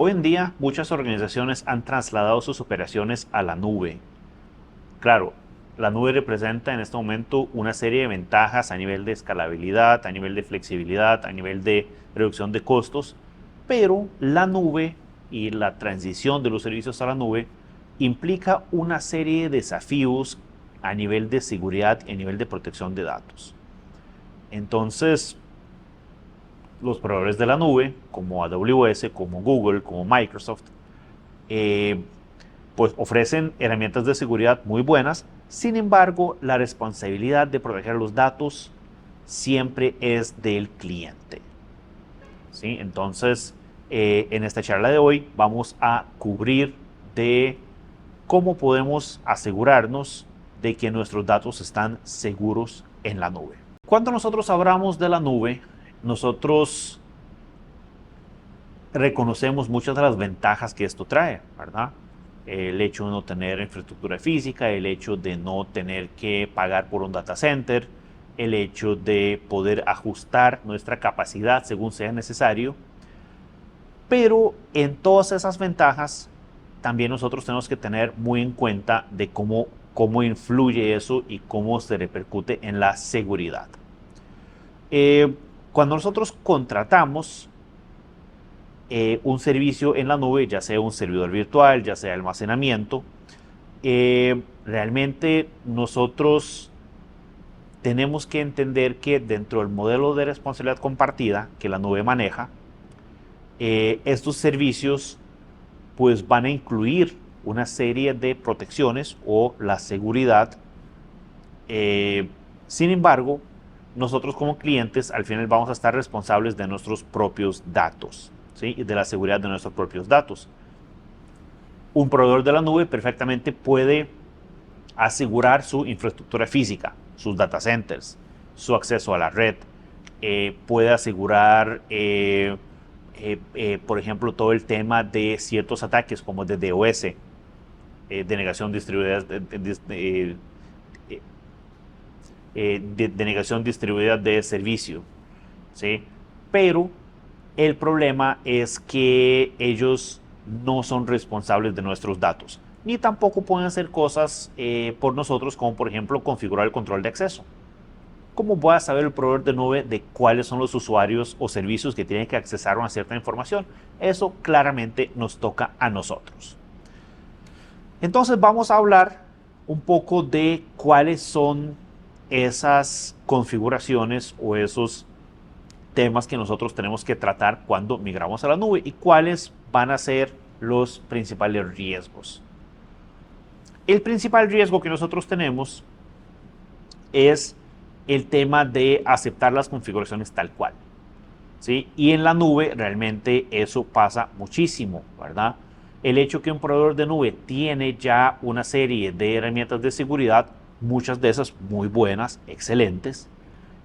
Hoy en día, muchas organizaciones han trasladado sus operaciones a la nube. Claro, la nube representa en este momento una serie de ventajas a nivel de escalabilidad, a nivel de flexibilidad, a nivel de reducción de costos, pero la nube y la transición de los servicios a la nube implica una serie de desafíos a nivel de seguridad y a nivel de protección de datos. Entonces, los proveedores de la nube, como AWS, como Google, como Microsoft, eh, pues ofrecen herramientas de seguridad muy buenas. Sin embargo, la responsabilidad de proteger los datos siempre es del cliente. ¿Sí? Entonces, en esta charla de hoy vamos a cubrir de cómo podemos asegurarnos de que nuestros datos están seguros en la nube. Cuando nosotros hablamos de la nube, nosotros reconocemos muchas de las ventajas que esto trae, ¿verdad? El hecho de no tener infraestructura física, el hecho de no tener que pagar por un data center, el hecho de poder ajustar nuestra capacidad según sea necesario. Pero en todas esas ventajas, también nosotros tenemos que tener muy en cuenta de cómo influye eso y cómo se repercute en la seguridad. Cuando nosotros contratamos un servicio en la nube, ya sea un servidor virtual, ya sea almacenamiento, realmente nosotros tenemos que entender que dentro del modelo de responsabilidad compartida que la nube maneja, estos servicios pues van a incluir una serie de protecciones o la seguridad. Sin embargo, nosotros como clientes al final vamos a estar responsables de nuestros propios datos, ¿sí? Y de la seguridad de nuestros propios datos. Un proveedor de la nube perfectamente puede asegurar su infraestructura física, sus data centers, su acceso a la red, puede asegurar, por ejemplo, todo el tema de ciertos ataques como de DOS, denegación distribuida denegación distribuida de servicio, ¿sí? Pero el problema es que ellos no son responsables de nuestros datos, ni tampoco pueden hacer cosas por nosotros, como por ejemplo configurar el control de acceso. ¿Cómo voy a saber el proveedor de nube de cuáles son los usuarios o servicios que tienen que accesar a una cierta información? Eso claramente nos toca a nosotros. Entonces vamos a hablar un poco de cuáles son esas configuraciones o esos temas que nosotros tenemos que tratar cuando migramos a la nube y cuáles van a ser los principales riesgos. El principal riesgo que nosotros tenemos es el tema de aceptar las configuraciones tal cual, ¿sí? Y en la nube realmente eso pasa muchísimo, ¿verdad? El hecho que un proveedor de nube tiene ya una serie de herramientas de seguridad, muchas de esas muy buenas, excelentes,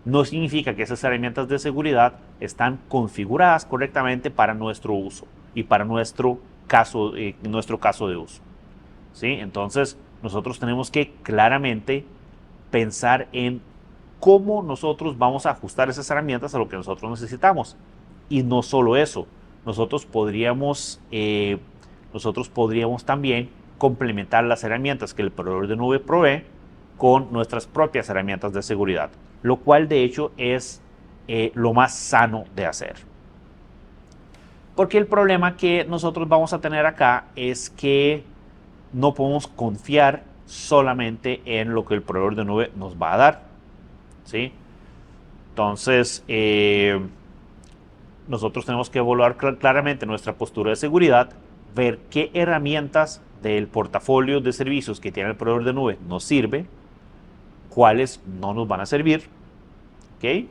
no significa que esas herramientas de seguridad están configuradas correctamente para nuestro uso y para nuestro caso de uso, ¿sí? Entonces, nosotros tenemos que claramente pensar en cómo nosotros vamos a ajustar esas herramientas a lo que nosotros necesitamos. Y no solo eso, nosotros podríamos también complementar las herramientas que el proveedor de nube provee con nuestras propias herramientas de seguridad, lo cual de hecho es lo más sano de hacer. Porque el problema que nosotros vamos a tener acá es que no podemos confiar solamente en lo que el proveedor de nube nos va a dar, ¿sí? Entonces, nosotros tenemos que evaluar claramente nuestra postura de seguridad, ver qué herramientas del portafolio de servicios que tiene el proveedor de nube nos sirve, cuáles no nos van a servir, ¿ok?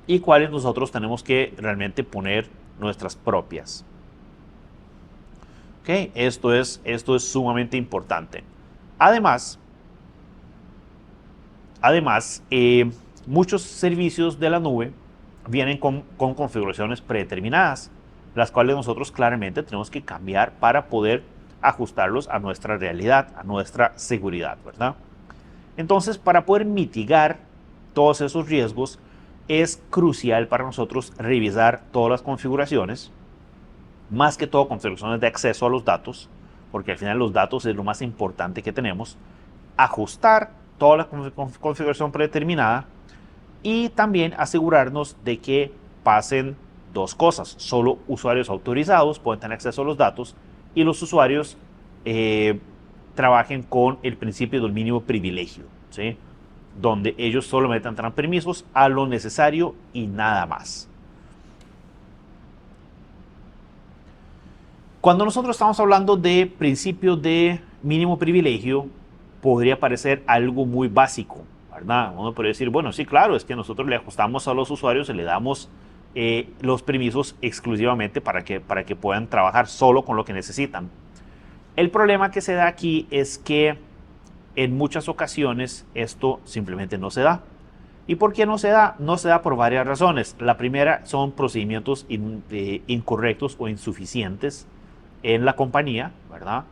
Y cuáles nosotros tenemos que realmente poner nuestras propias. ¿Ok? Esto es sumamente importante. Además, muchos servicios de la nube vienen con configuraciones predeterminadas, las cuales nosotros claramente tenemos que cambiar para poder ajustarlos a nuestra realidad, a nuestra seguridad, ¿verdad? Entonces, para poder mitigar todos esos riesgos, es crucial para nosotros revisar todas las configuraciones, más que todo configuraciones de acceso a los datos, porque al final los datos es lo más importante que tenemos, ajustar toda la configuración predeterminada y también asegurarnos de que pasen dos cosas. Solo usuarios autorizados pueden tener acceso a los datos y los usuarios trabajen con el principio del mínimo privilegio, ¿sí? Donde ellos solamente tendrán permisos a lo necesario y nada más. Cuando nosotros estamos hablando de principio de mínimo privilegio, podría parecer algo muy básico, ¿verdad? Uno podría decir, bueno, sí, claro, es que nosotros le ajustamos a los usuarios y le damos los permisos exclusivamente para que puedan trabajar solo con lo que necesitan. El problema que se da aquí es que en muchas ocasiones esto simplemente no se da. ¿Y por qué no se da? No se da por varias razones. La primera son procedimientos incorrectos o insuficientes en la compañía, ¿verdad?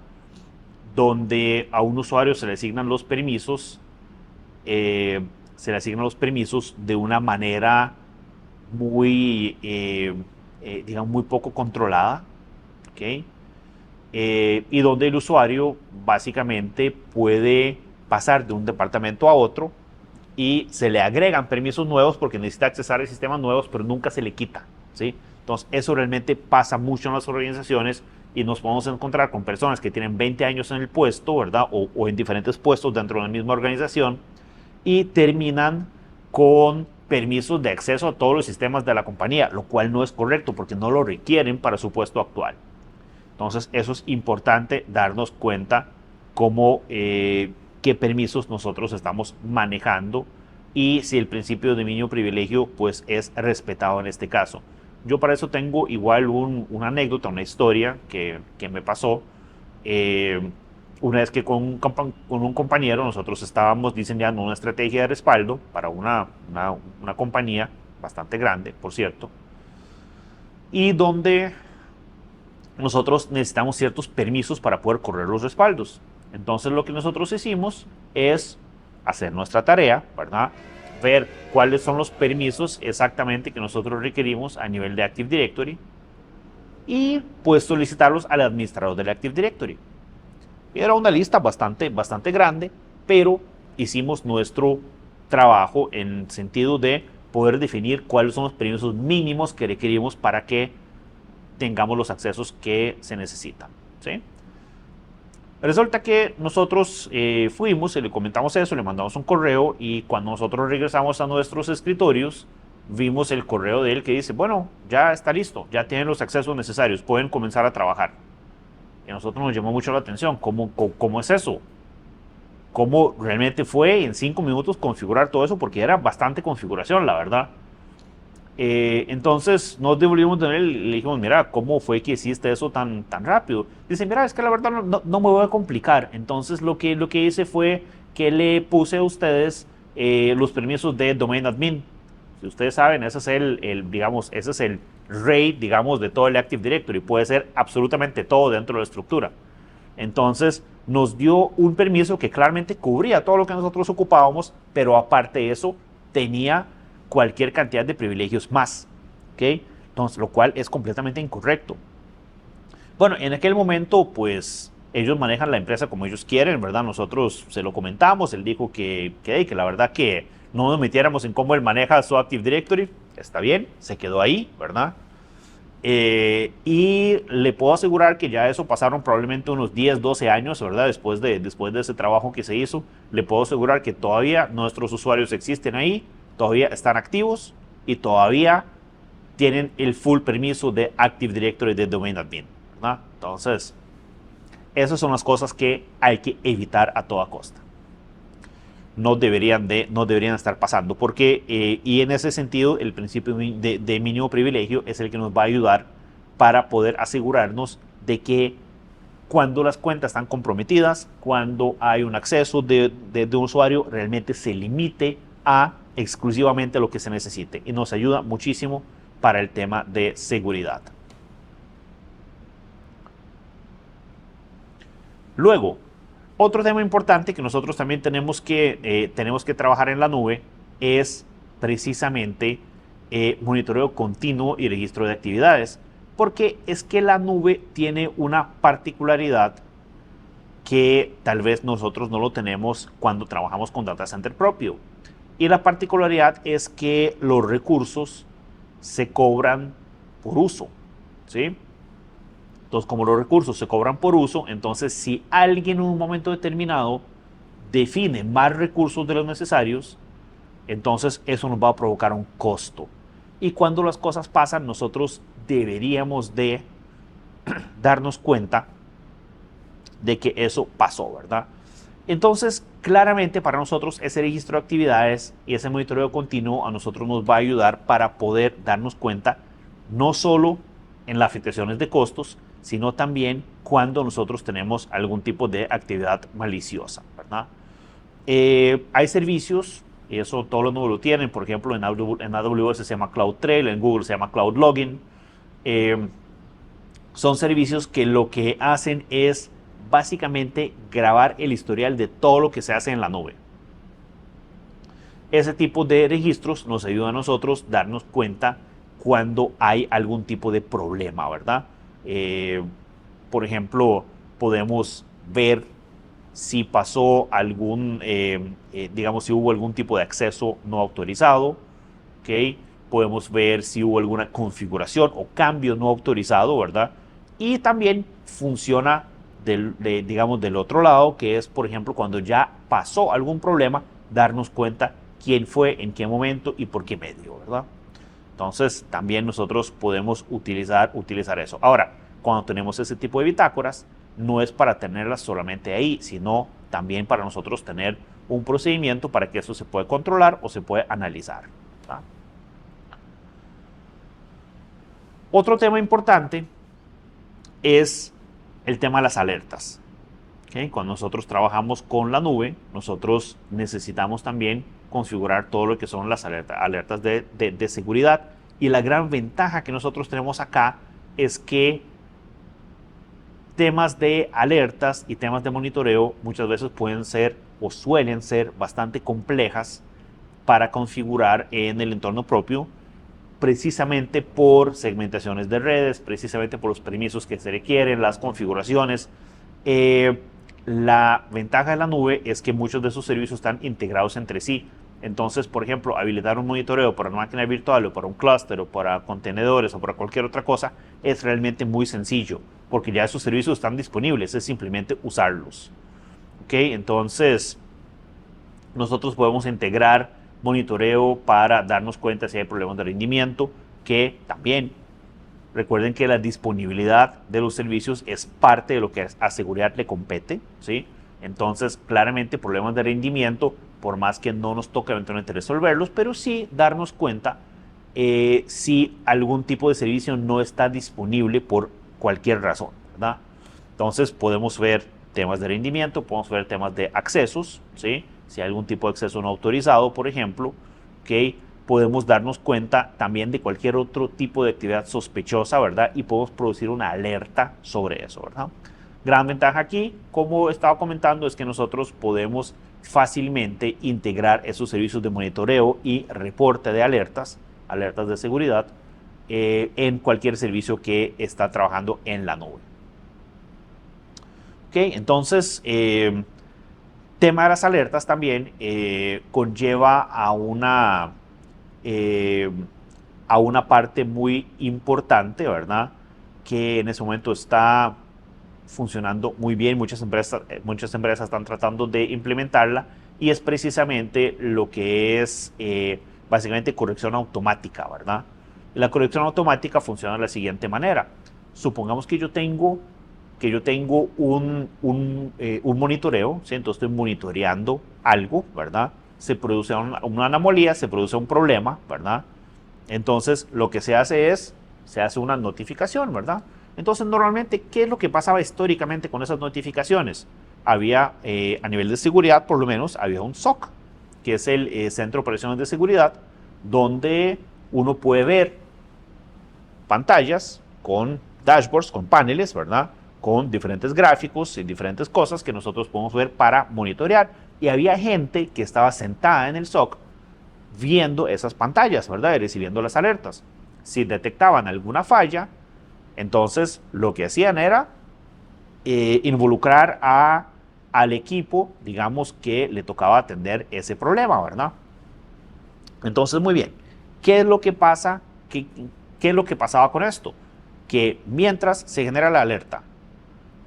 Donde a un usuario se le asignan los permisos, de una manera muy, digamos, muy poco controlada, ¿ok? Y donde el usuario básicamente puede pasar de un departamento a otro y se le agregan permisos nuevos porque necesita accesar a sistemas nuevos, pero nunca se le quita, ¿sí? Entonces, eso realmente pasa mucho en las organizaciones y nos podemos encontrar con personas que tienen 20 años en el puesto, ¿verdad? O en diferentes puestos dentro de la misma organización y terminan con permisos de acceso a todos los sistemas de la compañía, lo cual no es correcto porque no lo requieren para su puesto actual. Entonces, eso es importante darnos cuenta cómo, qué permisos nosotros estamos manejando y si el principio de mínimo privilegio pues es respetado en este caso. Yo para eso tengo igual una anécdota, una historia que me pasó. Una vez que con un compañero nosotros estábamos diseñando una estrategia de respaldo para una compañía bastante grande, por cierto, y donde nosotros necesitamos ciertos permisos para poder correr los respaldos. Entonces lo que nosotros hicimos es hacer nuestra tarea, ¿verdad? Ver cuáles son los permisos exactamente que nosotros requerimos a nivel de Active Directory y pues solicitarlos al administrador del Active Directory. Era una lista bastante grande, pero hicimos nuestro trabajo en sentido de poder definir cuáles son los permisos mínimos que requerimos para que tengamos los accesos que se necesitan, ¿sí? Resulta que nosotros fuimos y le comentamos eso, le mandamos un correo y cuando nosotros regresamos a nuestros escritorios, vimos el correo de él que dice, bueno, ya está listo, ya tienen los accesos necesarios, pueden comenzar a trabajar. Y a nosotros nos llamó mucho la atención, ¿cómo es eso? ¿Cómo realmente fue en 5 minutos configurar todo eso? Porque era bastante configuración, la verdad. Entonces nos devolvimos de él y le dijimos, mira, ¿cómo fue que hiciste eso tan rápido? Dice, mira, es que la verdad no me voy a complicar. Entonces lo que hice fue que le puse a ustedes los permisos de Domain Admin. Si ustedes saben, ese es ese es el RAID, digamos, de todo el Active Directory. Puede ser absolutamente todo dentro de la estructura. Entonces nos dio un permiso que claramente cubría todo lo que nosotros ocupábamos, pero aparte de eso tenía cualquier cantidad de privilegios más, ¿ok? Entonces, lo cual es completamente incorrecto. Bueno, en aquel momento, pues, ellos manejan la empresa como ellos quieren, ¿verdad? Nosotros se lo comentamos, él dijo que la verdad que no nos metiéramos en cómo él maneja su Active Directory, está bien, se quedó ahí, ¿verdad? Y le puedo asegurar que ya eso pasaron probablemente unos 10, 12 años, ¿verdad? Después de ese trabajo que se hizo, le puedo asegurar que todavía nuestros usuarios existen ahí, todavía están activos y todavía tienen el full permiso de Active Directory de Domain Admin, ¿verdad? Entonces, esas son las cosas que hay que evitar a toda costa. No deberían estar pasando porque, y en ese sentido, el principio de mínimo privilegio es el que nos va a ayudar para poder asegurarnos de que cuando las cuentas están comprometidas, cuando hay un acceso de un usuario, realmente se limite a exclusivamente lo que se necesite y nos ayuda muchísimo para el tema de seguridad. Luego, otro tema importante que nosotros también tenemos que trabajar en la nube es precisamente monitoreo continuo y registro de actividades, porque es que la nube tiene una particularidad que tal vez nosotros no lo tenemos cuando trabajamos con data center propio. Y la particularidad es que los recursos se cobran por uso, ¿sí? Entonces, como los recursos se cobran por uso, entonces si alguien en un momento determinado define más recursos de los necesarios, entonces eso nos va a provocar un costo. Y cuando las cosas pasan, nosotros deberíamos de darnos cuenta de que eso pasó, ¿verdad? Entonces, claramente para nosotros ese registro de actividades y ese monitoreo continuo a nosotros nos va a ayudar para poder darnos cuenta no solo en las afectaciones de costos, sino también cuando nosotros tenemos algún tipo de actividad maliciosa, ¿verdad? Hay servicios, y eso todos los nodos lo tienen, por ejemplo en AWS se llama CloudTrail, en Google se llama Cloud Login. Son servicios que lo que hacen es básicamente grabar el historial de todo lo que se hace en la nube. Ese tipo de registros nos ayuda a nosotros darnos cuenta cuando hay algún tipo de problema, ¿verdad? Por ejemplo, podemos ver si pasó algún, digamos, si hubo algún tipo de acceso no autorizado, ¿ok? Podemos ver si hubo alguna configuración o cambio no autorizado, ¿verdad? Y también funciona digamos, del otro lado, que es, por ejemplo, cuando ya pasó algún problema, darnos cuenta quién fue, en qué momento y por qué medio, ¿verdad? Entonces, también nosotros podemos utilizar eso. Ahora, cuando tenemos ese tipo de bitácoras, no es para tenerlas solamente ahí, sino también para nosotros tener un procedimiento para que eso se pueda controlar o se pueda analizar, ¿verdad? Otro tema importante es el tema de las alertas. ¿Okay? Cuando nosotros trabajamos con la nube, nosotros necesitamos también configurar todo lo que son las alertas de seguridad. Y la gran ventaja que nosotros tenemos acá es que temas de alertas y temas de monitoreo muchas veces pueden ser o suelen ser bastante complejas para configurar en el entorno propio, precisamente por segmentaciones de redes, precisamente por los permisos que se requieren, las configuraciones. La ventaja de la nube es que muchos de esos servicios están integrados entre sí. Entonces, por ejemplo, habilitar un monitoreo para una máquina virtual o para un clúster o para contenedores o para cualquier otra cosa es realmente muy sencillo, porque ya esos servicios están disponibles, es simplemente usarlos. ¿Ok? Entonces, nosotros podemos integrar monitoreo para darnos cuenta si hay problemas de rendimiento, que también recuerden que la disponibilidad de los servicios es parte de lo que a seguridad le compete, ¿sí? Entonces, claramente problemas de rendimiento, por más que no nos toque eventualmente resolverlos, pero sí darnos cuenta si algún tipo de servicio no está disponible por cualquier razón, ¿verdad? Entonces, podemos ver temas de rendimiento, podemos ver temas de accesos, ¿sí? Si hay algún tipo de acceso no autorizado, por ejemplo, ¿ok? Podemos darnos cuenta también de cualquier otro tipo de actividad sospechosa, ¿verdad? Y podemos producir una alerta sobre eso, ¿verdad? Gran ventaja aquí, como estaba comentando, es que nosotros podemos fácilmente integrar esos servicios de monitoreo y reporte de alertas de seguridad, en cualquier servicio que está trabajando en la nube. Ok, entonces, tema de las alertas también conlleva a una parte muy importante, ¿verdad? Que en ese momento está funcionando muy bien, muchas empresas están tratando de implementarla, y es precisamente lo que es básicamente corrección automática, ¿verdad? La corrección automática funciona de la siguiente manera. Supongamos que yo tengo un monitoreo, ¿sí? Entonces estoy monitoreando algo, ¿verdad? Se produce una anomalía, se produce un problema, ¿verdad? Entonces lo que se hace una notificación, ¿verdad? Entonces normalmente, ¿qué es lo que pasaba históricamente con esas notificaciones? Había, a nivel de seguridad por lo menos, había un SOC, que es el Centro de Operaciones de Seguridad, donde uno puede ver pantallas con dashboards, con paneles, ¿verdad? Con diferentes gráficos y diferentes cosas que nosotros podemos ver para monitorear. Y había gente que estaba sentada en el SOC viendo esas pantallas, ¿verdad? Y recibiendo las alertas. Si detectaban alguna falla, entonces lo que hacían era involucrar al equipo, digamos, que le tocaba atender ese problema, ¿verdad? Entonces, muy bien, ¿qué es lo que pasa? ¿Qué es lo que pasaba con esto? Que mientras se genera la alerta,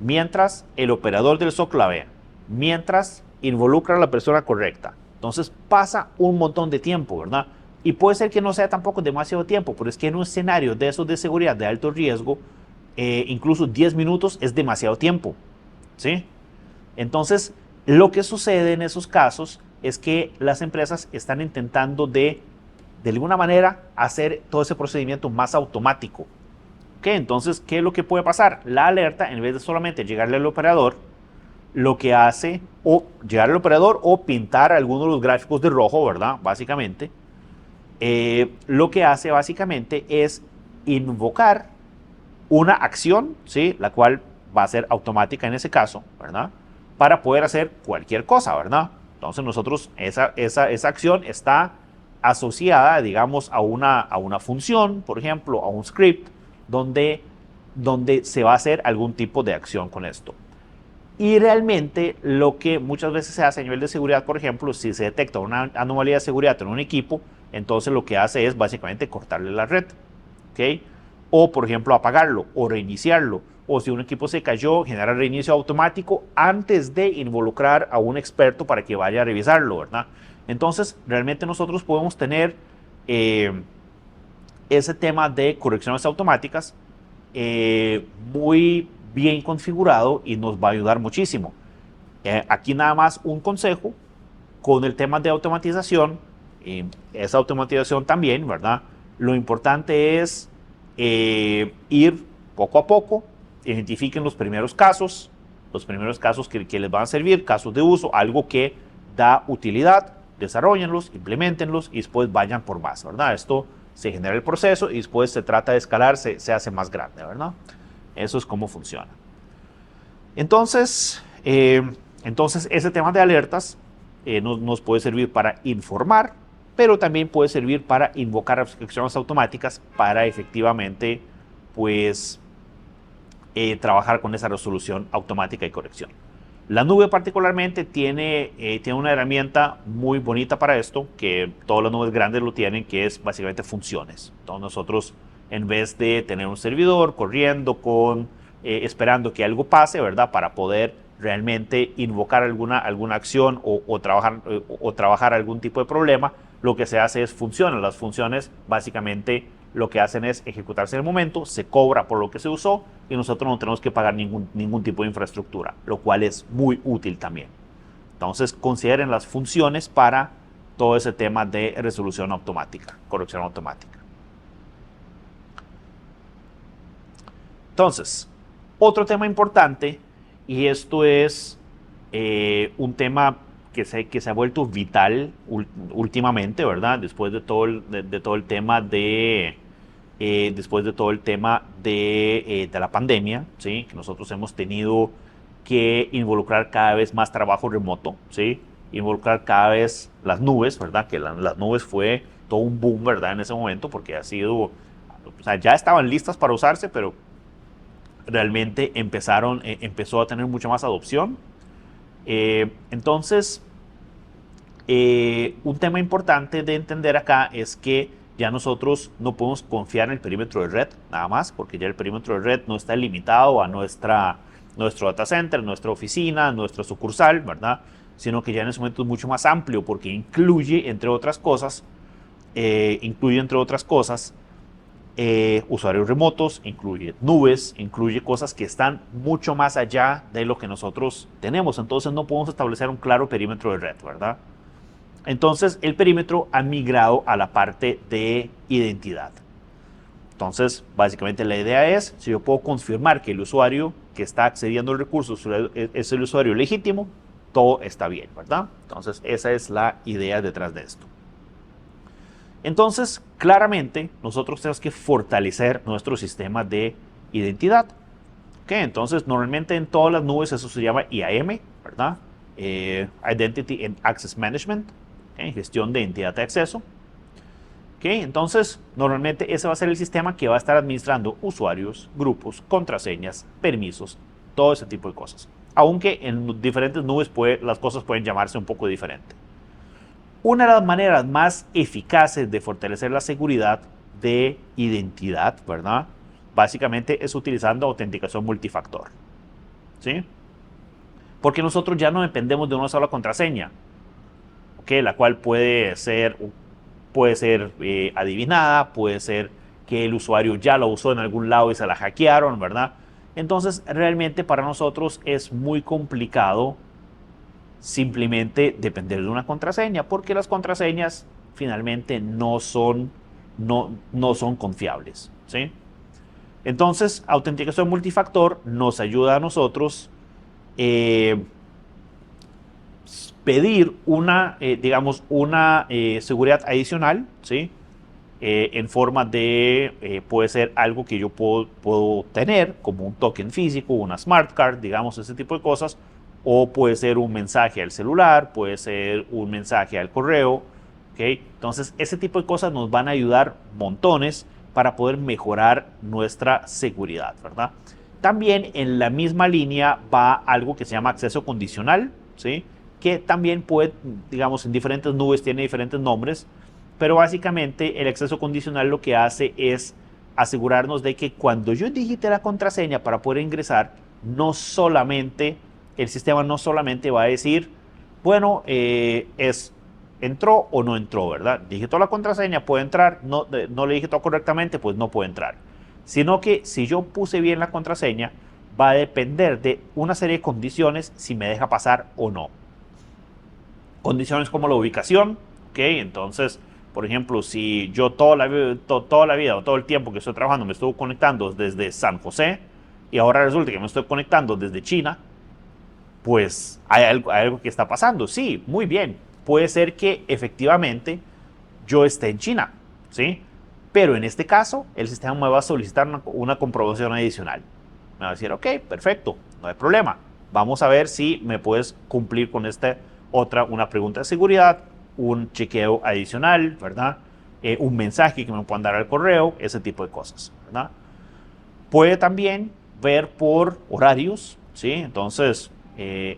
mientras el operador del SOC la ve, mientras involucra a la persona correcta, entonces pasa un montón de tiempo, ¿verdad? Y puede ser que no sea tampoco demasiado tiempo, pero es que en un escenario de esos de seguridad de alto riesgo, incluso 10 minutos es demasiado tiempo, ¿sí? Entonces, lo que sucede en esos casos es que las empresas están intentando de alguna manera hacer todo ese procedimiento más automático. ¿Ok? Entonces, ¿qué es lo que puede pasar? La alerta, en vez de solamente llegarle al operador, lo que hace, o llegar al operador o pintar algunos de los gráficos de rojo, ¿verdad? Básicamente, lo que hace básicamente es invocar una acción, ¿sí? La cual va a ser automática en ese caso, ¿verdad? Para poder hacer cualquier cosa, ¿verdad? Entonces nosotros, esa acción está asociada, digamos, a una función, por ejemplo, a un script, donde se va a hacer algún tipo de acción con esto. Y realmente lo que muchas veces se hace a nivel de seguridad, por ejemplo, si se detecta una anomalía de seguridad en un equipo, entonces lo que hace es básicamente cortarle la red, ¿ok? O, por ejemplo, apagarlo o reiniciarlo. O si un equipo se cayó, generar reinicio automático antes de involucrar a un experto para que vaya a revisarlo, ¿verdad? Entonces, realmente nosotros podemos tener ese tema de correcciones automáticas muy bien configurado y nos va a ayudar muchísimo. Aquí nada más un consejo con el tema de automatización, esa automatización también, ¿verdad? Lo importante es ir poco a poco, identifiquen los primeros casos que les van a servir, casos de uso, algo que da utilidad, desarrollenlos, implementenlos y después vayan por más, ¿verdad? Esto se genera el proceso y después se trata de escalar, se hace más grande, ¿verdad? Eso es cómo funciona. Entonces, ese tema de alertas nos puede servir para informar, pero también puede servir para invocar acciones automáticas para efectivamente, pues, trabajar con esa resolución automática y corrección. La nube particularmente tiene una herramienta muy bonita para esto, que todas las nubes grandes lo tienen, que es básicamente funciones. Entonces nosotros, en vez de tener un servidor corriendo esperando que algo pase, ¿verdad? Para poder realmente invocar alguna acción o trabajar algún tipo de problema, lo que se hace es funciones. Las funciones básicamente lo que hacen es ejecutarse en el momento, se cobra por lo que se usó y nosotros no tenemos que pagar ningún tipo de infraestructura, lo cual es muy útil también. Entonces consideren las funciones para todo ese tema de resolución automática, corrección automática. Entonces, otro tema importante, y esto es un tema que se ha vuelto vital últimamente, ¿verdad? Después de todo el tema de la pandemia, ¿sí? Que nosotros hemos tenido que involucrar cada vez más trabajo remoto, ¿sí? Involucrar cada vez las nubes, ¿verdad? Que las nubes fue todo un boom, ¿verdad? En ese momento, porque ya estaban listas para usarse, pero realmente empezó a tener mucha más adopción. Entonces, un tema importante de entender acá es que ya nosotros no podemos confiar en el perímetro de red nada más, porque ya el perímetro de red no está limitado a nuestro data center, nuestra oficina, nuestra sucursal, ¿verdad? Sino que ya en ese momento es mucho más amplio porque incluye, entre otras cosas, usuarios remotos, incluye nubes, incluye cosas que están mucho más allá de lo que nosotros tenemos. Entonces no podemos establecer un claro perímetro de red, ¿verdad? Entonces el perímetro ha migrado a la parte de identidad. Entonces, básicamente la idea es, si yo puedo confirmar que el usuario que está accediendo al recurso es el usuario legítimo, todo está bien, ¿verdad? Entonces, esa es la idea detrás de esto. Entonces, claramente, nosotros tenemos que fortalecer nuestro sistema de identidad. ¿Okay? Entonces, normalmente en todas las nubes eso se llama IAM, ¿verdad? Identity and Access Management, ¿okay? Gestión de identidad de acceso. ¿Okay? Entonces, normalmente ese va a ser el sistema que va a estar administrando usuarios, grupos, contraseñas, permisos, todo ese tipo de cosas. Aunque en diferentes nubes las cosas pueden llamarse un poco diferente. Una de las maneras más eficaces de fortalecer la seguridad de identidad, ¿verdad? Básicamente es utilizando autenticación multifactor, ¿sí? Porque nosotros ya no dependemos de una sola contraseña, ¿okay? La cual puede ser adivinada, puede ser que el usuario ya lo usó en algún lado y se la hackearon, ¿verdad? Entonces, realmente para nosotros es muy complicado simplemente depender de una contraseña, porque las contraseñas finalmente no son confiables, ¿sí? Entonces, autenticación multifactor nos ayuda a nosotros pedir una seguridad adicional, ¿sí? En forma de, puede ser algo que yo puedo tener, como un token físico, una smart card, digamos, ese tipo de cosas, o puede ser un mensaje al celular, puede ser un mensaje al correo, ¿okay? Entonces, ese tipo de cosas nos van a ayudar montones para poder mejorar nuestra seguridad, ¿verdad? También en la misma línea va algo que se llama acceso condicional, ¿sí? Que también puede, digamos, en diferentes nubes tiene diferentes nombres, pero básicamente el acceso condicional lo que hace es asegurarnos de que cuando yo digite la contraseña para poder ingresar, el sistema no solamente va a decir, bueno, entró o no entró, ¿verdad? Digitó la contraseña, puede entrar, no le digitó correctamente, pues no puede entrar. Sino que si yo puse bien la contraseña, va a depender de una serie de condiciones si me deja pasar o no. Condiciones como la ubicación, ¿ok? Entonces, por ejemplo, si yo toda la vida o todo el tiempo que estoy trabajando me estuve conectando desde San José y ahora resulta que me estoy conectando desde China, pues hay algo que está pasando. Sí, muy bien. Puede ser que efectivamente yo esté en China, ¿sí? Pero en este caso, el sistema me va a solicitar una comprobación adicional. Me va a decir, ok, perfecto, no hay problema. Vamos a ver si me puedes cumplir con una pregunta de seguridad, un chequeo adicional, ¿verdad? Un mensaje que me puedan dar al correo, ese tipo de cosas, ¿verdad? Puede también ver por horarios, ¿sí? Entonces,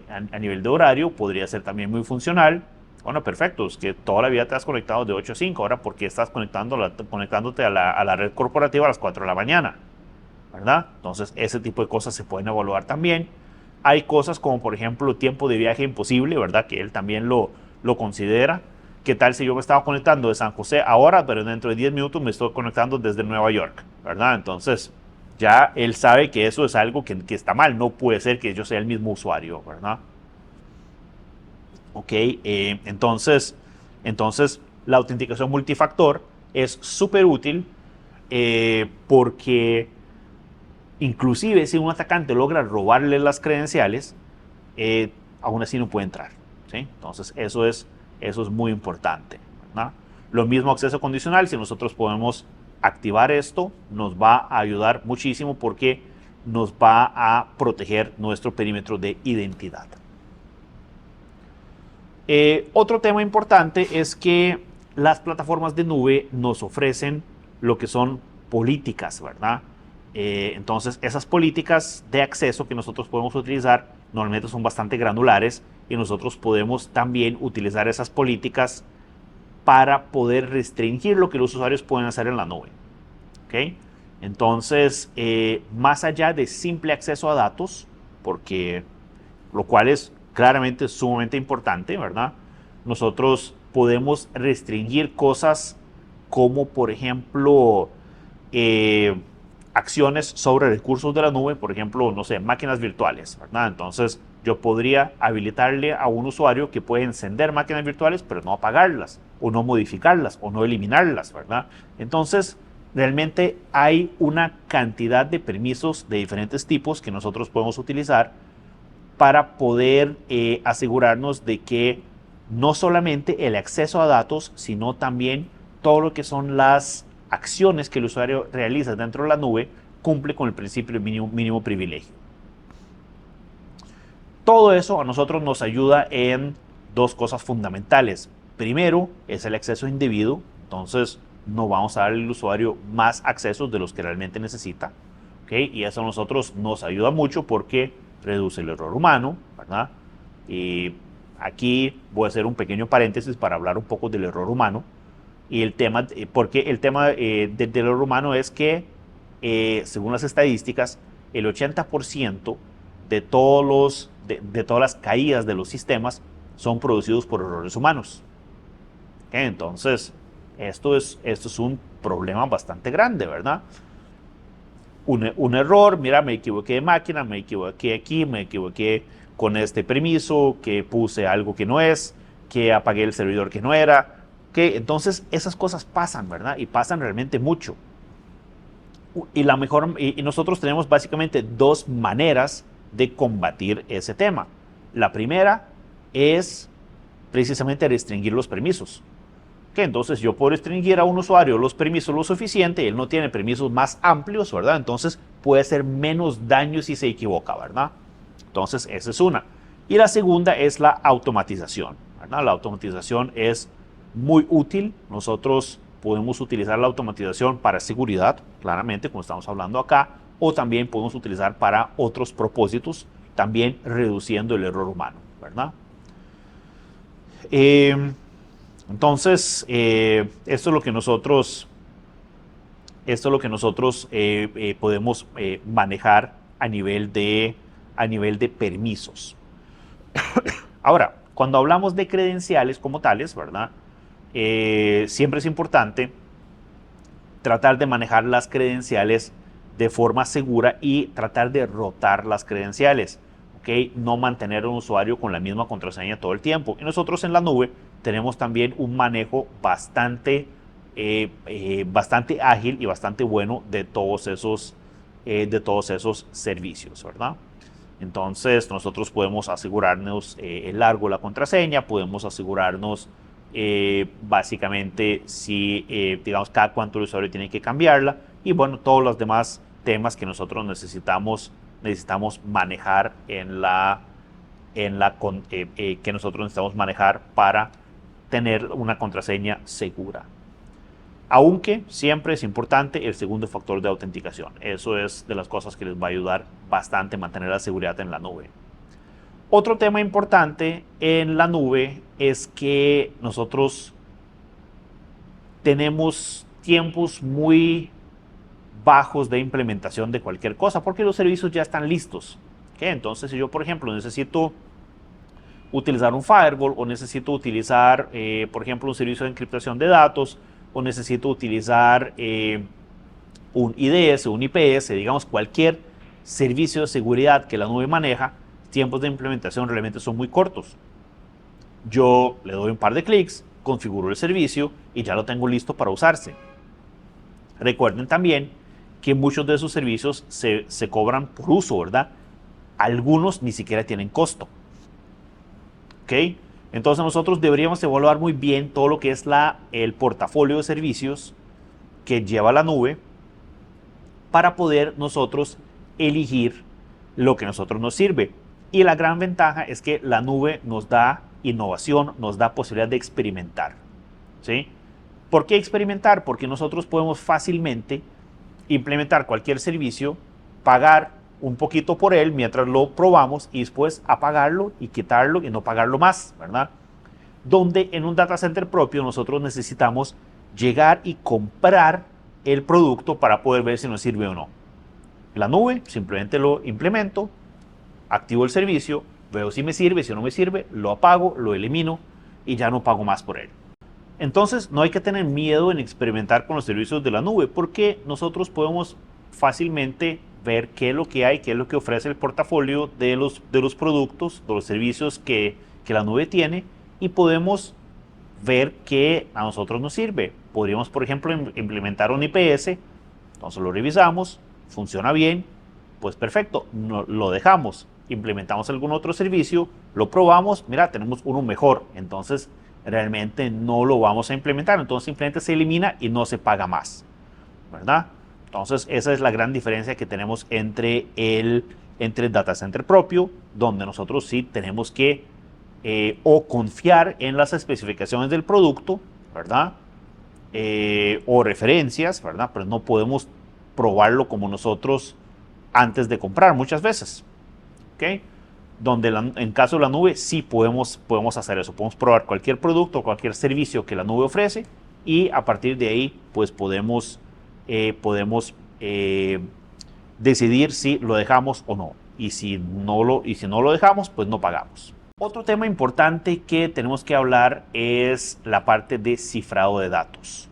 a nivel de horario podría ser también muy funcional. Bueno, perfecto, es que toda la vida te has conectado de 8 a 5, ahora ¿por qué estás conectándote a la red corporativa a las 4 de la mañana? ¿Verdad? Entonces, ese tipo de cosas se pueden evaluar también. Hay cosas como, por ejemplo, tiempo de viaje imposible, ¿verdad? Que él también lo considera. ¿Qué tal si yo me estaba conectando de San José ahora, pero dentro de 10 minutos me estoy conectando desde Nueva York, ¿verdad? Entonces, ya él sabe que eso es algo que está mal. No puede ser que yo sea el mismo usuario, ¿verdad? Ok, entonces, la autenticación multifactor es súper útil porque inclusive si un atacante logra robarle las credenciales, aún así no puede entrar, ¿sí? Entonces eso es muy importante, ¿verdad? Lo mismo acceso condicional, si nosotros podemos activar esto, nos va a ayudar muchísimo porque nos va a proteger nuestro perímetro de identidad. Otro tema importante es que las plataformas de nube nos ofrecen lo que son políticas, ¿verdad? Entonces, esas políticas de acceso que nosotros podemos utilizar normalmente son bastante granulares y nosotros podemos también utilizar esas políticas para poder restringir lo que los usuarios pueden hacer en la nube. ¿Okay? Entonces, más allá de simple acceso a datos, porque lo cual es claramente sumamente importante, ¿verdad? Nosotros podemos restringir cosas como, por ejemplo, acciones sobre recursos de la nube, por ejemplo, no sé, máquinas virtuales, ¿verdad? Entonces, yo podría habilitarle a un usuario que puede encender máquinas virtuales, pero no apagarlas, o no modificarlas, o no eliminarlas, ¿verdad? Entonces, realmente hay una cantidad de permisos de diferentes tipos que nosotros podemos utilizar para poder asegurarnos de que no solamente el acceso a datos, sino también todo lo que son las acciones que el usuario realiza dentro de la nube cumple con el principio de mínimo privilegio. Todo eso a nosotros nos ayuda en dos cosas fundamentales. Primero es el acceso indebido, entonces no vamos a dar al usuario más accesos de los que realmente necesita, ¿okay? Y eso a nosotros nos ayuda mucho porque reduce el error humano, ¿verdad? Y aquí voy a hacer un pequeño paréntesis para hablar un poco del error humano. Y el tema, porque el tema del error humano es que, según las estadísticas, el 80% de todas las caídas de los sistemas son producidos por errores humanos. ¿Okay? Entonces, esto es un problema bastante grande, ¿verdad? Un error, mira, me equivoqué de máquina, me equivoqué aquí, me equivoqué con este permiso, que puse algo que no es, que apagué el servidor que no era. ¿Okay? Entonces, esas cosas pasan, ¿verdad? Y pasan realmente mucho. Y nosotros tenemos básicamente dos maneras de combatir ese tema. La primera es precisamente restringir los permisos. ¿Okay? Entonces yo puedo restringir a un usuario los permisos lo suficiente, él no tiene permisos más amplios, ¿verdad? Entonces puede hacer menos daño si se equivoca, ¿verdad? Entonces esa es una. Y la segunda es la automatización, ¿verdad? La automatización es muy útil. Nosotros podemos utilizar la automatización para seguridad, claramente, como estamos hablando acá, o también podemos utilizar para otros propósitos, también reduciendo el error humano, ¿verdad? Entonces, esto es lo que nosotros podemos manejar a nivel de permisos. Ahora, cuando hablamos de credenciales como tales, ¿verdad? Siempre es importante tratar de manejar las credenciales de forma segura y tratar de rotar las credenciales, ¿okay? No mantener a un usuario con la misma contraseña todo el tiempo. Y nosotros en la nube tenemos también un manejo bastante ágil y bastante bueno de todos esos servicios, ¿verdad? Entonces nosotros podemos asegurarnos el largo de la contraseña, podemos asegurarnos básicamente si, digamos, cada cuánto el usuario tiene que cambiarla y bueno, todos los demás temas que nosotros necesitamos manejar que nosotros necesitamos manejar para tener una contraseña segura. Aunque siempre es importante el segundo factor de autenticación. Eso es de las cosas que les va a ayudar bastante a mantener la seguridad en la nube. Otro tema importante en la nube es que nosotros tenemos tiempos muy bajos de implementación de cualquier cosa porque los servicios ya están listos. ¿Okay? Entonces, si yo, por ejemplo, necesito utilizar un firewall o necesito utilizar, por ejemplo, un servicio de encriptación de datos o necesito utilizar un IDS, un IPS, digamos, cualquier servicio de seguridad que la nube maneja, tiempos de implementación realmente son muy cortos. Yo le doy un par de clics, configuro el servicio y ya lo tengo listo para usarse. Recuerden también que muchos de esos servicios se cobran por uso, ¿verdad? Algunos ni siquiera tienen costo. ¿Ok? Entonces nosotros deberíamos evaluar muy bien todo lo que es el portafolio de servicios que lleva la nube para poder nosotros elegir lo que a nosotros nos sirve. Y la gran ventaja es que la nube nos da innovación, nos da posibilidad de experimentar. ¿Sí? ¿Por qué experimentar? Porque nosotros podemos fácilmente implementar cualquier servicio, pagar un poquito por él mientras lo probamos y después apagarlo y quitarlo y no pagarlo más, ¿verdad? Donde en un data center propio nosotros necesitamos llegar y comprar el producto para poder ver si nos sirve o no. En la nube simplemente lo implemento, activo el servicio, veo si me sirve, si no me sirve, lo apago, lo elimino y ya no pago más por él. Entonces no hay que tener miedo en experimentar con los servicios de la nube porque nosotros podemos fácilmente ver qué es lo que hay, qué es lo que ofrece el portafolio de los productos, de los servicios que la nube tiene y podemos ver qué a nosotros nos sirve. Podríamos, por ejemplo, implementar un IPS, entonces lo revisamos, funciona bien, pues perfecto, lo dejamos. implementamos algún otro servicio, lo probamos, mira, tenemos uno mejor, entonces realmente no lo vamos a implementar, entonces simplemente se elimina y no se paga más, ¿verdad? Entonces esa es la gran diferencia que tenemos entre el data center propio, donde nosotros sí tenemos que o confiar en las especificaciones del producto, ¿verdad? O referencias, ¿verdad? Pero no podemos probarlo como nosotros antes de comprar muchas veces, ¿ok? Donde en caso de la nube sí podemos hacer eso, podemos probar cualquier producto, cualquier servicio que la nube ofrece y a partir de ahí pues podemos decidir si lo dejamos o no. Y si no lo dejamos, pues no pagamos. Otro tema importante que tenemos que hablar es la parte de cifrado de datos.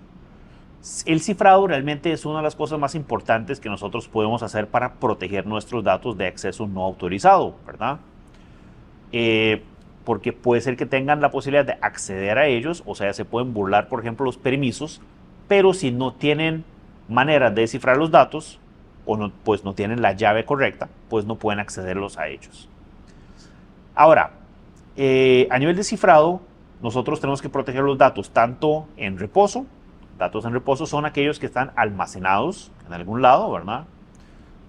El cifrado realmente es una de las cosas más importantes que nosotros podemos hacer para proteger nuestros datos de acceso no autorizado, ¿verdad? Porque puede ser que tengan la posibilidad de acceder a ellos, o sea, se pueden burlar, por ejemplo, los permisos, pero si no tienen manera de descifrar los datos, o no, pues no tienen la llave correcta, pues no pueden accederlos a ellos. Ahora, a nivel de cifrado, nosotros tenemos que proteger los datos tanto en reposo. Datos en reposo son aquellos que están almacenados en algún lado, ¿verdad?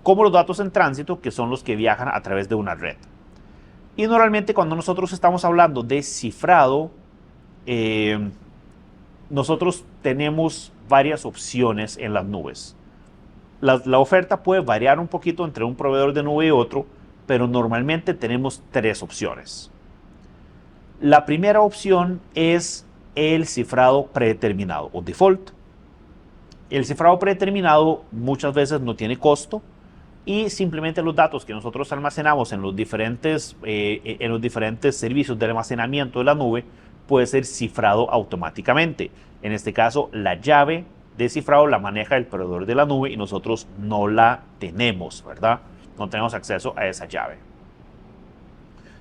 Como los datos en tránsito, que son los que viajan a través de una red. Y normalmente cuando nosotros estamos hablando de cifrado, nosotros tenemos varias opciones en las nubes. La oferta puede variar un poquito entre un proveedor de nube y otro, pero normalmente tenemos tres opciones. La primera opción es el cifrado predeterminado o default. El cifrado predeterminado muchas veces no tiene costo y simplemente los datos que nosotros almacenamos en los diferentes servicios de almacenamiento de la nube puede ser cifrado automáticamente. En este caso, la llave de cifrado la maneja el proveedor de la nube y nosotros no la tenemos, ¿verdad? No tenemos acceso a esa llave.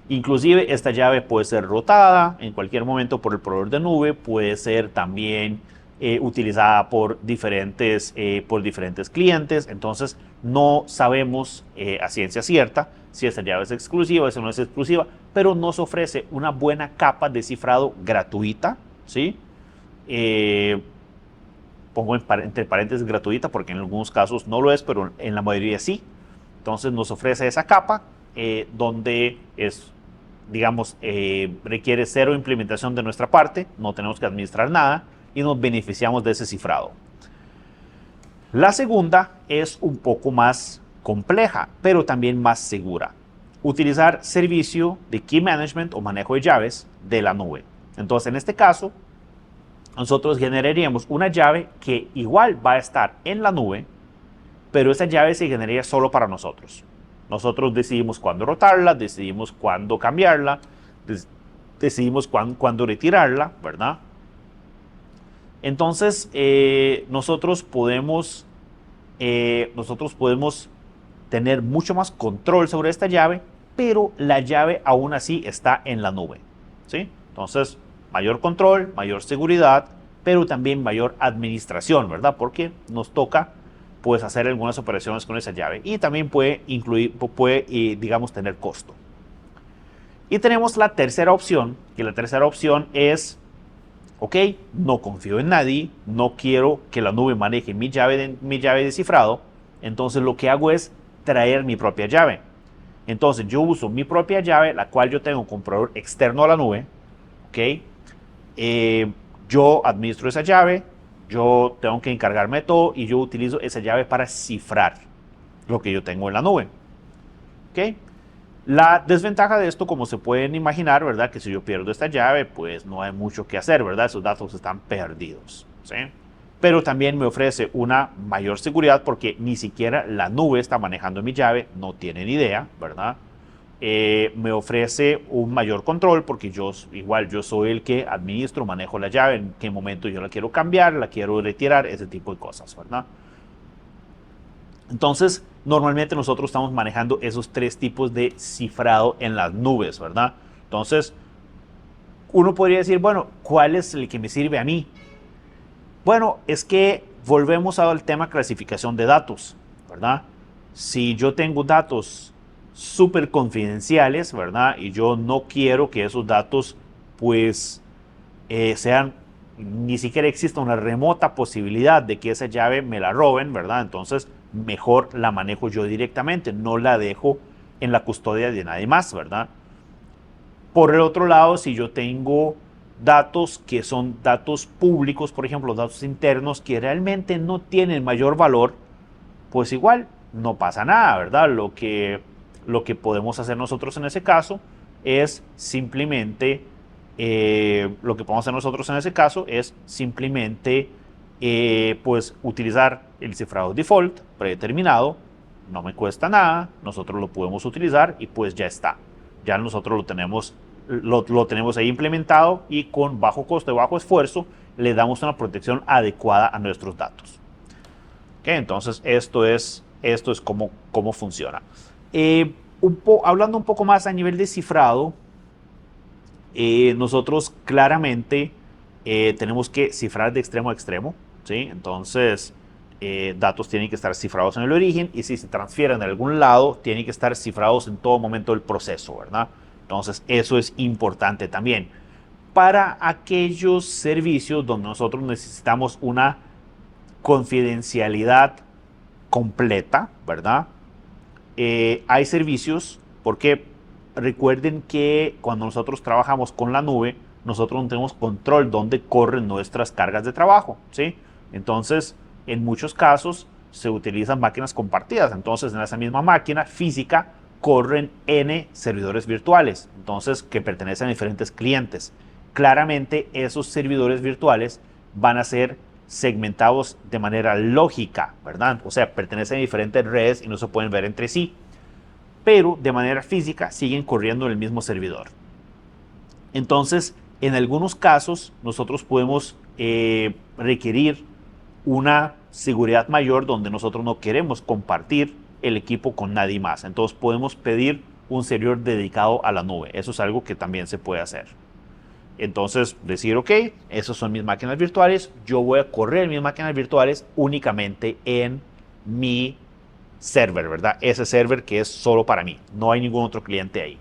Inclusive esta llave puede ser rotada en cualquier momento por el proveedor de nube, puede ser también utilizada por diferentes clientes, entonces no sabemos a ciencia cierta si esta llave es exclusiva, si no es exclusiva, pero nos ofrece una buena capa de cifrado gratuita, ¿sí? Pongo entre paréntesis gratuita porque en algunos casos no lo es, pero en la mayoría sí. Entonces nos ofrece esa capa donde es, digamos, requiere cero implementación de nuestra parte, no tenemos que administrar nada y nos beneficiamos de ese cifrado. La segunda es un poco más compleja, pero también más segura. Utilizar servicio de key management o manejo de llaves de la nube. Entonces, en este caso, nosotros generaríamos una llave que igual va a estar en la nube, pero esa llave se generaría solo para nosotros. Nosotros decidimos cuándo rotarla, decidimos cuándo cambiarla, decidimos cuándo retirarla, ¿verdad? Entonces, nosotros podemos tener mucho más control sobre esta llave, pero la llave aún así está en la nube, ¿sí? Entonces, mayor control, mayor seguridad, pero también mayor administración, ¿verdad? Porque nos toca pues hacer algunas operaciones con esa llave y también puede digamos, tener costo. Y tenemos la tercera opción, que la tercera opción es, ok, no confío en nadie, no quiero que la nube maneje mi llave de cifrado, entonces lo que hago es traer mi propia llave. Entonces yo uso mi propia llave, la cual yo tengo un comprador externo a la nube, ok, yo administro esa llave, yo tengo que encargarme de todo y yo utilizo esa llave para cifrar lo que yo tengo en la nube. ¿Okay? La desventaja de esto, como se pueden imaginar, ¿verdad? Que si yo pierdo esta llave, pues no hay mucho que hacer, ¿verdad? Esos datos están perdidos, ¿sí? Pero también me ofrece una mayor seguridad porque ni siquiera la nube está manejando mi llave, no tienen idea, ¿verdad? Me ofrece un mayor control porque yo soy el que administro, manejo la llave, en qué momento yo la quiero cambiar, la quiero retirar, ese tipo de cosas, ¿verdad? Entonces, normalmente nosotros estamos manejando esos tres tipos de cifrado en las nubes, ¿verdad? Entonces, uno podría decir, bueno, ¿cuál es el que me sirve a mí? Bueno, es que volvemos al tema clasificación de datos, ¿verdad? Si yo tengo datos súper confidenciales, ¿verdad? Y yo no quiero que esos datos, pues, sean, ni siquiera exista una remota posibilidad de que esa llave me la roben, ¿verdad? Entonces, mejor la manejo yo directamente, no la dejo en la custodia de nadie más, ¿verdad? Por el otro lado, si yo tengo datos que son datos públicos, por ejemplo, datos internos que realmente no tienen mayor valor, pues igual no pasa nada, ¿verdad? Lo que podemos hacer nosotros en ese caso es simplemente, pues utilizar el cifrado default predeterminado, no me cuesta nada, nosotros lo podemos utilizar y pues ya está. Ya nosotros lo tenemos ahí implementado y con bajo costo y bajo esfuerzo le damos una protección adecuada a nuestros datos. ¿Okay? Entonces esto es cómo funciona. Hablando un poco más a nivel de cifrado, nosotros claramente tenemos que cifrar de extremo a extremo, ¿sí? Entonces datos tienen que estar cifrados en el origen y si se transfieren de algún lado tienen que estar cifrados en todo momento del proceso, ¿verdad? Entonces eso es importante también para aquellos servicios donde nosotros necesitamos una confidencialidad completa, ¿verdad? Hay servicios, porque recuerden que cuando nosotros trabajamos con la nube, nosotros no tenemos control dónde corren nuestras cargas de trabajo, ¿sí? Entonces, en muchos casos se utilizan máquinas compartidas. Entonces, en esa misma máquina física corren N servidores virtuales, entonces que pertenecen a diferentes clientes. Claramente, esos servidores virtuales van a ser segmentados de manera lógica, ¿verdad? O sea, pertenecen a diferentes redes y no se pueden ver entre sí, pero de manera física siguen corriendo en el mismo servidor. Entonces, en algunos casos, nosotros podemos requerir una seguridad mayor donde nosotros no queremos compartir el equipo con nadie más. Entonces, podemos pedir un servidor dedicado a la nube. Eso es algo que también se puede hacer. Entonces, decir, ok, esas son mis máquinas virtuales, yo voy a correr mis máquinas virtuales únicamente en mi server, ¿verdad? Ese server que es solo para mí, no hay ningún otro cliente ahí.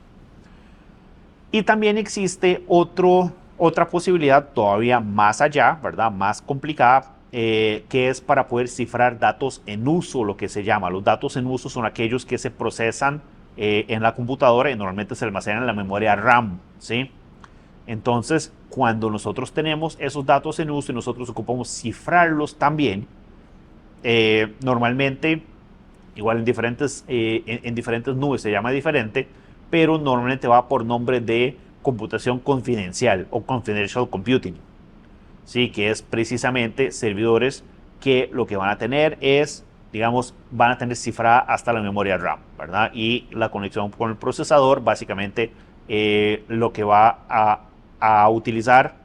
Y también existe otra posibilidad todavía más allá, ¿verdad? Más complicada, que es para poder cifrar datos en uso, lo que se llama. Los datos en uso son aquellos que se procesan en la computadora y normalmente se almacenan en la memoria RAM, ¿sí? Entonces, cuando nosotros tenemos esos datos en uso y nosotros ocupamos cifrarlos también, normalmente, igual en diferentes nubes se llama diferente, pero normalmente va por nombre de computación confidencial o confidential computing, ¿sí? Que es precisamente servidores que lo que van a tener es, digamos, van a tener cifrada hasta la memoria RAM, ¿verdad? Y la conexión con el procesador, básicamente, lo que va a utilizar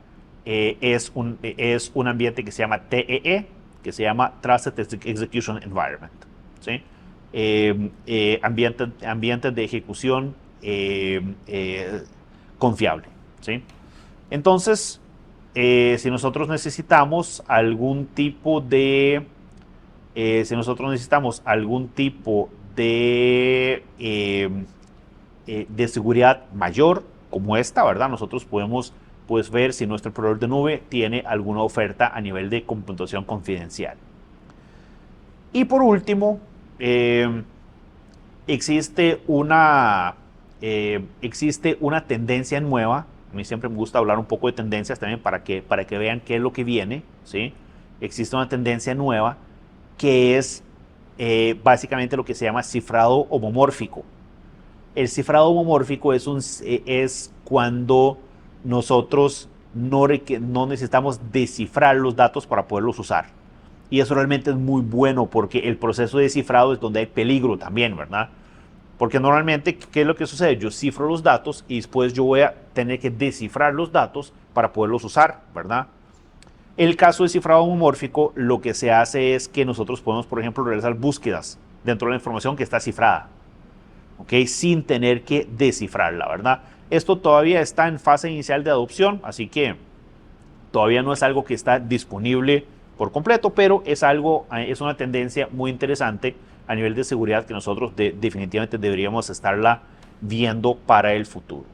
es un ambiente que se llama TEE, que se llama Trusted Execution Environment, ¿sí? Ambientes de ejecución confiable, ¿sí? Entonces, si nosotros necesitamos algún tipo de de seguridad mayor como esta, ¿verdad? Nosotros podemos pues, ver si nuestro proveedor de nube tiene alguna oferta a nivel de computación confidencial. Y por último, existe una tendencia nueva. A mí siempre me gusta hablar un poco de tendencias también para que vean qué es lo que viene, ¿sí? Existe una tendencia nueva que es básicamente lo que se llama cifrado homomórfico. El cifrado homomórfico es cuando nosotros no necesitamos descifrar los datos para poderlos usar. Y eso realmente es muy bueno porque el proceso de cifrado es donde hay peligro también, ¿verdad? Porque normalmente, ¿qué es lo que sucede? Yo cifro los datos y después yo voy a tener que descifrar los datos para poderlos usar, ¿verdad? El caso de cifrado homomórfico, lo que se hace es que nosotros podemos, por ejemplo, realizar búsquedas dentro de la información que está cifrada, ¿ok? Sin tener que descifrarla, ¿verdad? Esto todavía está en fase inicial de adopción, así que todavía no es algo que está disponible por completo, pero es una tendencia muy interesante a nivel de seguridad que nosotros definitivamente deberíamos estarla viendo para el futuro.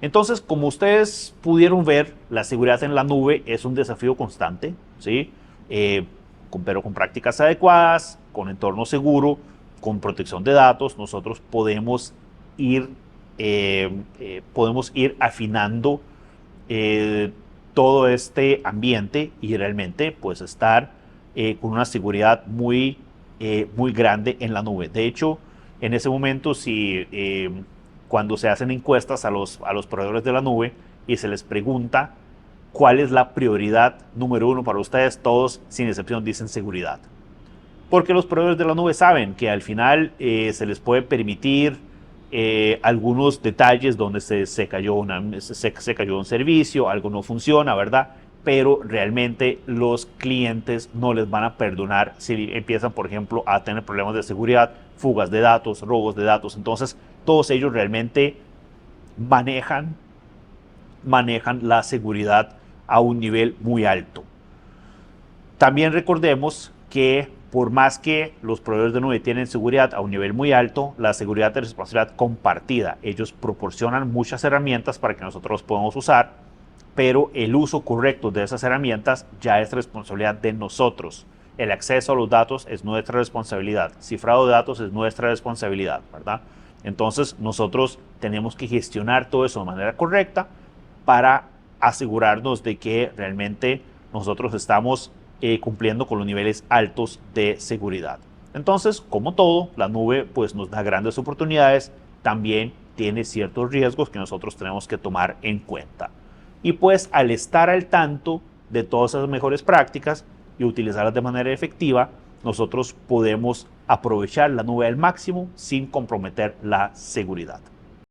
Entonces, como ustedes pudieron ver, la seguridad en la nube es un desafío constante, ¿sí? Pero con prácticas adecuadas, con entorno seguro, con protección de datos, nosotros podemos ir afinando todo este ambiente y realmente pues estar con una seguridad muy grande en la nube. De hecho, en ese momento, cuando se hacen encuestas a los proveedores de la nube y se les pregunta cuál es la prioridad número uno para ustedes, todos sin excepción dicen seguridad. Porque los proveedores de la nube saben que al final se les puede permitir algunos detalles donde se cayó un servicio, algo no funciona, ¿verdad? Pero realmente los clientes no les van a perdonar si empiezan, por ejemplo, a tener problemas de seguridad, fugas de datos, robos de datos. Entonces, todos ellos realmente manejan la seguridad a un nivel muy alto. También recordemos que por más que los proveedores de nube tienen seguridad a un nivel muy alto, la seguridad de responsabilidad compartida. Ellos proporcionan muchas herramientas para que nosotros podamos usar, pero el uso correcto de esas herramientas ya es responsabilidad de nosotros. El acceso a los datos es nuestra responsabilidad. Cifrado de datos es nuestra responsabilidad, ¿verdad? Entonces nosotros tenemos que gestionar todo eso de manera correcta para asegurarnos de que realmente nosotros estamos cumpliendo con los niveles altos de seguridad. Entonces, como todo, la nube pues nos da grandes oportunidades, también tiene ciertos riesgos que nosotros tenemos que tomar en cuenta. Y pues al estar al tanto de todas esas mejores prácticas y utilizarlas de manera efectiva, nosotros podemos aprovechar la nube al máximo sin comprometer la seguridad.